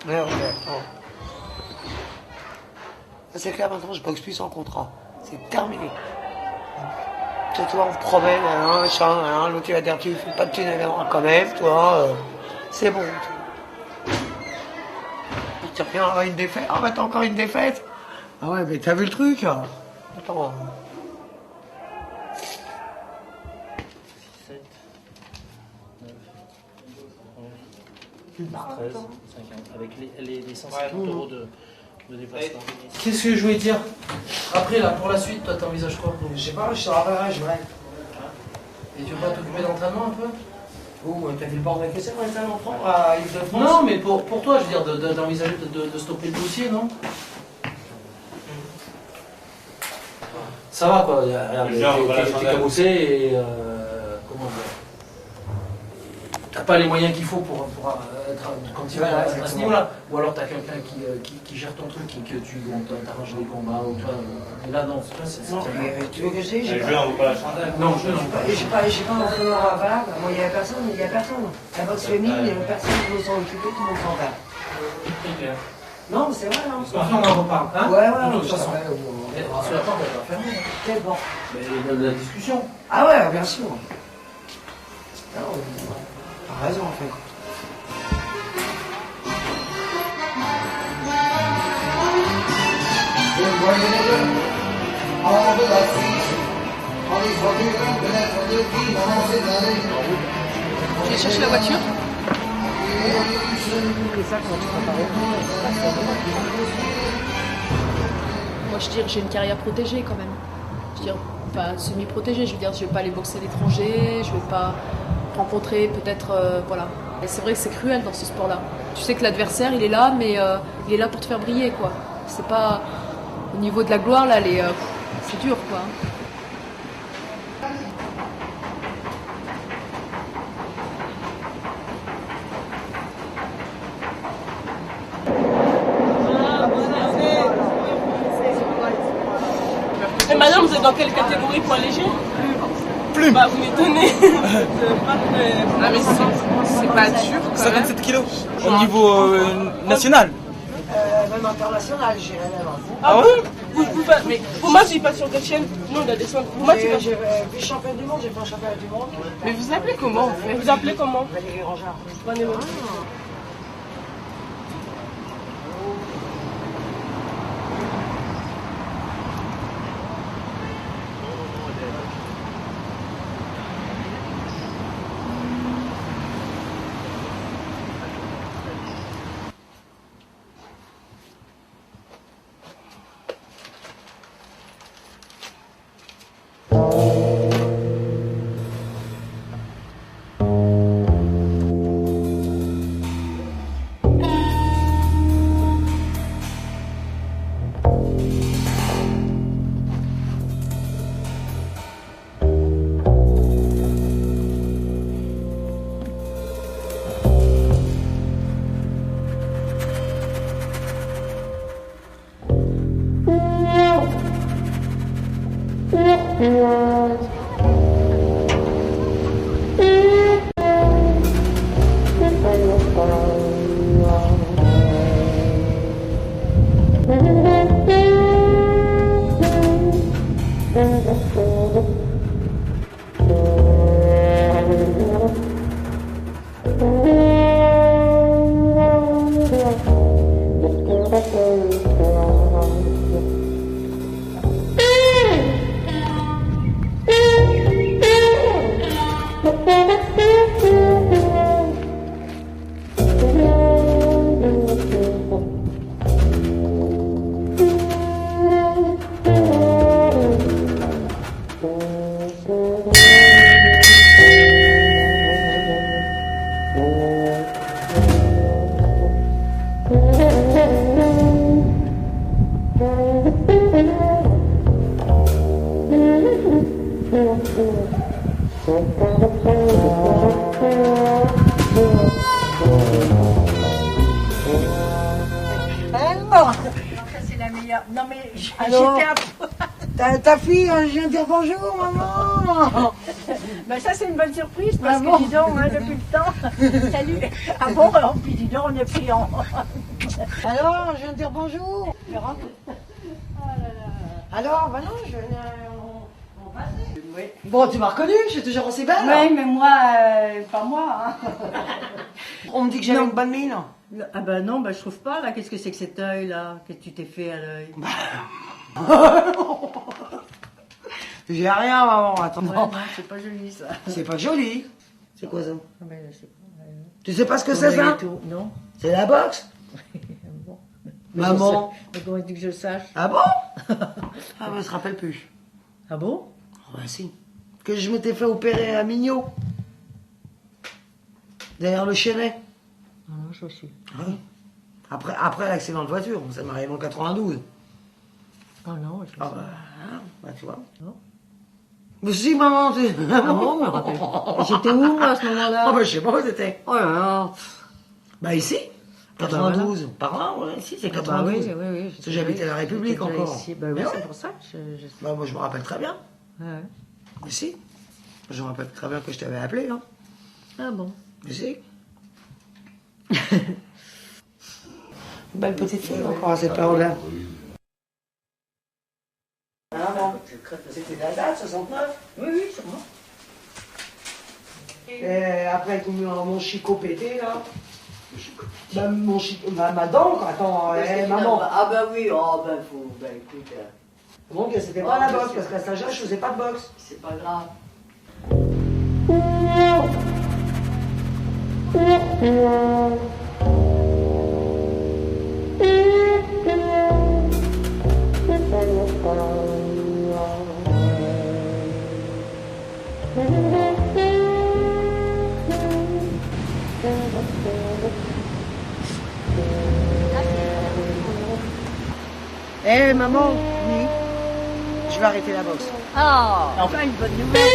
Ouais, c'est clair, maintenant je boxe plus sans contrat. C'est terminé. Tu vois, on te promet, l'autre il va dire tu fais pas de thunes quand même, toi. C'est bon. Tu reviens à une défaite. Ah bah t'as encore une défaite. Ah ouais, mais t'as vu le truc? Attends. 13, 50, avec les 150 euros de déplacement. Qu'est-ce que je voulais dire? Après, là, pour la suite, toi, t'envisages quoi? Je sais pas, je te rappellerai, je verrai. Et tu veux pas t'occuper d'entraînement un peu? Oh, t'as vu le bordel que c'est pour les enfants à Île-de-France? Non, mais pour toi, je veux dire, d'envisager de stopper le dossier, non? Ça va, quoi. Regarde, t'es commencé et... comment dire? T'as pas les moyens qu'il faut pour continuer à ce niveau-là. Ou alors t'as quelqu'un qui gère ton truc et que tu t'arranges les combats ou toi. Mais là non, c'est non, mais tu veux que je dise? Les jeux, on veut pas la chandelle. Non, je non. J'ai pas un entraîneur valable. Moi, il y a personne, La boxe féminine, il y a personne qui veut s'en occuper, tout le monde s'en va. C'est clair. Non, mais c'est vrai, hein. Enfin, on en reparle, hein? Ouais, de toute façon. Sur la porte, elle va fermer. Quelle porte? La discussion. Ah ouais, bien sûr. T'as raison, en fait. Je vais chercher la voiture. Moi, je veux dire, j'ai une carrière protégée quand même. Je veux dire, pas semi-protégée. Je veux dire, je vais pas aller boxer à l'étranger. Je vais pas rencontrer peut-être, voilà. Et c'est vrai que c'est cruel dans ce sport-là. Tu sais que l'adversaire, il est là, mais il est là pour te faire briller, quoi. C'est pas au niveau de la gloire là, c'est dur, quoi. maintenant, vous êtes dans quelle catégorie, poids léger? Plus. Bah, vous m'étonnez. Ah, mais c'est pas dur. 57 kilos au niveau national. Même international, j'irais même. Ah bon? Mais pour moi, je pas sur quelle chaîne. Non, il a des soins. Pour moi, tu vas. J'ai fait champion du monde, j'ai fait un championnat du monde. Mais vous appelez comment en fait? Vous appelez comment? Valérie Rangeard. Non mais j'étais ta fille, je viens dire bonjour maman. Ben ça c'est une bonne surprise parce que dis donc, depuis le temps. Salut. Ah bon, alors puis dis donc, on est pris en. Alors, je viens dire bonjour. Alors, bah non, je viens en passer. Oui. Bon, tu m'as reconnu, je suis toujours aussi belle. Oui, mais moi, pas moi. Hein. On me dit que j'avais une bonne mine. Ah bah non, bah je trouve pas là. Qu'est-ce que c'est que cet œil là? Qu'est-ce que tu t'es fait à l'œil? J'ai rien, maman. Attends. Ouais, non, c'est pas joli ça. C'est pas joli. C'est quoi ça? Ah ben, je sais pas. Tu sais pas ce que c'est ça? Non. C'est la boxe. Bon. Maman. Mais comment tu que je sache? Ah bon? Ah ben, je me rappelle plus. Ah bon? Oh, bah si. Que je m'étais fait opérer à Mignot. Derrière le Chénet. Ah non, je suis. Oui. Après l'accident de voiture, ça m'est arrivé en 92. Ah non, je sais Ah bah, tu vois. Non. Mais si, maman, tu... Ah bon, me rappelle. J'étais où, à ce moment-là? Ah bah, je sais pas où t'étais. Oh là là. Bah, ici. 92. Voilà. Par là, ouais, ici, c'est 92. Ah bah, oui. Parce que j'habitais la République encore. Ici. Bah oui, c'est pour ça. Bah, moi, je me rappelle très bien. Ouais. Mais si. Je me rappelle très bien que je t'avais appelé, hein. Ah bon. Mais si. Belle petite fille encore à cette période-là. Ah bon, c'était la date, 69? Oui, c'est moi. Et après, mon chicot pété, là. Bah, ma dent, quoi. Attends, maman. Ah bah oui, oh bah faut, bah écoute. Donc, c'était pas la boxe, parce qu'à cet âge-là, je faisais pas de boxe. C'est pas grave. Eh maman, oui, je vais arrêter la boxe. Ah, enfin une bonne nouvelle.